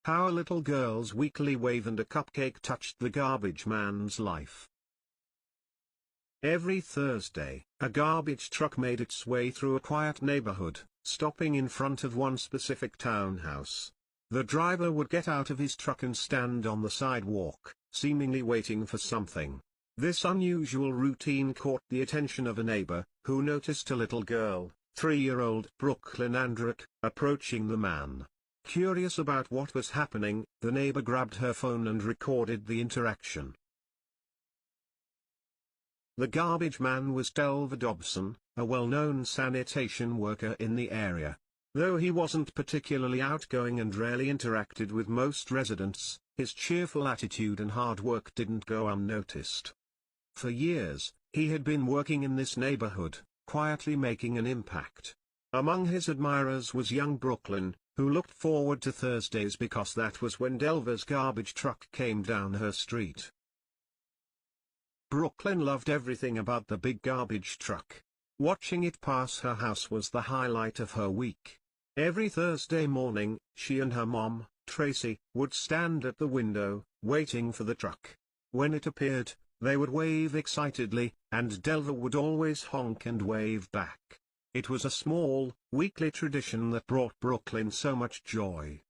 How a little girl's weekly wave and a cupcake touched the garbage man's life. Every Thursday, a garbage truck made its way through a quiet neighborhood, stopping in front of one specific townhouse. The driver would get out of his truck and stand on the sidewalk, seemingly waiting for something. This unusual routine caught the attention of a neighbor, who noticed a little girl, 3-year-old Brooklyn Andrick, approaching the man. Curious about what was happening, the neighbor grabbed her phone and recorded the interaction. The garbage man was Delver Dobson, a well-known sanitation worker in the area. Though he wasn't particularly outgoing and rarely interacted with most residents, his cheerful attitude and hard work didn't go unnoticed. For years, he had been working in this neighborhood, quietly making an impact. Among his admirers was young Brooklyn, who looked forward to Thursdays because that was when Delver's garbage truck came down her street. Brooklyn loved everything about the big garbage truck. Watching it pass her house was the highlight of her week. Every Thursday morning, she and her mom, Tracy, would stand at the window, waiting for the truck. When it appeared, they would wave excitedly, and Delver would always honk and wave back. It was a small, weekly tradition that brought Brooklyn so much joy.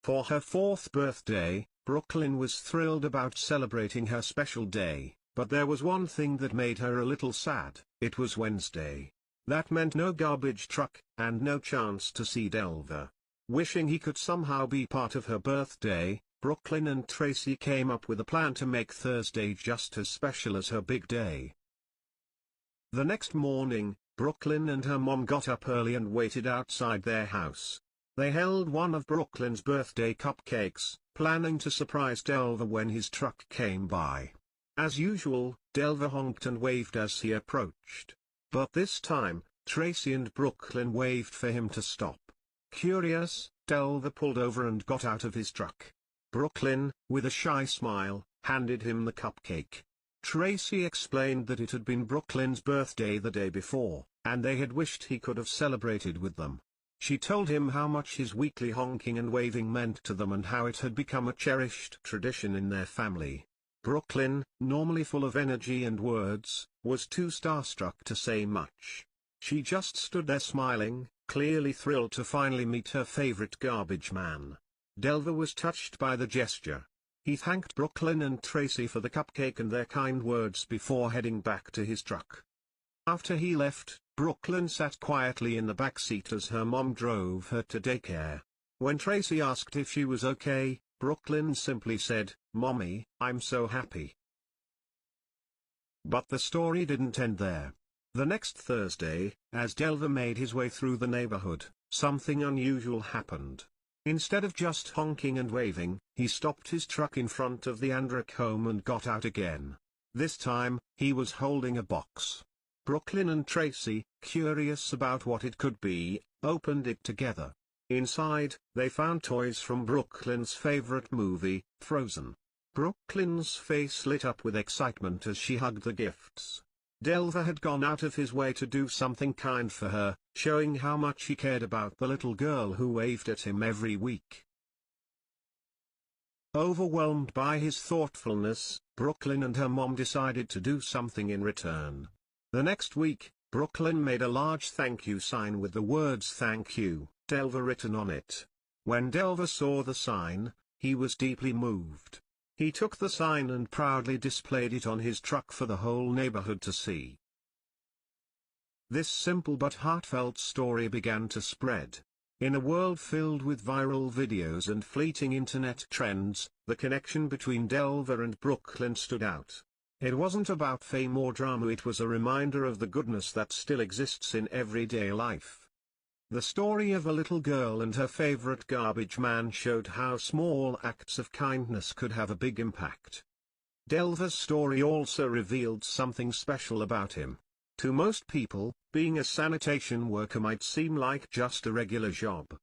For her 4th birthday, Brooklyn was thrilled about celebrating her special day, but there was one thing that made her a little sad. It was Wednesday. That meant no garbage truck, and no chance to see Delver. Wishing he could somehow be part of her birthday, Brooklyn and Tracy came up with a plan to make Thursday just as special as her big day. The next morning, Brooklyn and her mom got up early and waited outside their house. They held one of Brooklyn's birthday cupcakes, planning to surprise Delver when his truck came by. As usual, Delver honked and waved as he approached. But this time, Tracy and Brooklyn waved for him to stop. Curious, Delver pulled over and got out of his truck. Brooklyn, with a shy smile, handed him the cupcake. Tracy explained that it had been Brooklyn's birthday the day before, and they had wished he could have celebrated with them. She told him how much his weekly honking and waving meant to them and how it had become a cherished tradition in their family. Brooklyn, normally full of energy and words, was too starstruck to say much. She just stood there smiling, clearly thrilled to finally meet her favorite garbage man. Delver was touched by the gesture. He thanked Brooklyn and Tracy for the cupcake and their kind words before heading back to his truck. After he left, Brooklyn sat quietly in the back seat as her mom drove her to daycare. When Tracy asked if she was okay, Brooklyn simply said, "Mommy, I'm so happy." But the story didn't end there. The next Thursday, as Delver made his way through the neighborhood, something unusual happened. Instead of just honking and waving, he stopped his truck in front of the Andrick home and got out again. This time, he was holding a box. Brooklyn and Tracy, curious about what it could be, opened it together. Inside, they found toys from Brooklyn's favorite movie, Frozen. Brooklyn's face lit up with excitement as she hugged the gifts. Delver had gone out of his way to do something kind for her, showing how much he cared about the little girl who waved at him every week. Overwhelmed by his thoughtfulness, Brooklyn and her mom decided to do something in return. The next week, Brooklyn made a large thank you sign with the words "Thank you, Delver" written on it. When Delver saw the sign, he was deeply moved. He took the sign and proudly displayed it on his truck for the whole neighborhood to see. This simple but heartfelt story began to spread. In a world filled with viral videos and fleeting internet trends, the connection between Delver and Brooklyn stood out. It wasn't about fame or drama, it was a reminder of the goodness that still exists in everyday life. The story of a little girl and her favorite garbage man showed how small acts of kindness could have a big impact. Delver's story also revealed something special about him. To most people, being a sanitation worker might seem like just a regular job.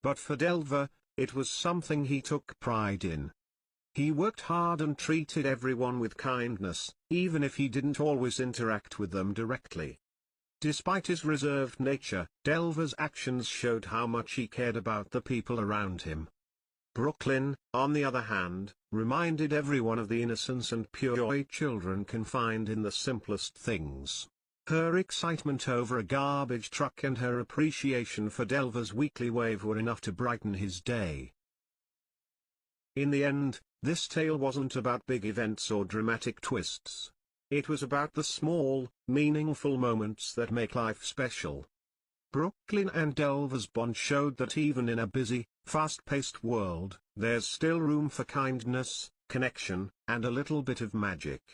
But for Delver, it was something he took pride in. He worked hard and treated everyone with kindness, even if he didn't always interact with them directly. Despite his reserved nature, Delver's actions showed how much he cared about the people around him. Brooklyn, on the other hand, reminded everyone of the innocence and pure children can find in the simplest things. Her excitement over a garbage truck and her appreciation for Delver's weekly wave were enough to brighten his day. In the end, this tale wasn't about big events or dramatic twists. It was about the small, meaningful moments that make life special. Brooklyn and Delver's bond showed that even in a busy, fast-paced world, there's still room for kindness, connection, and a little bit of magic.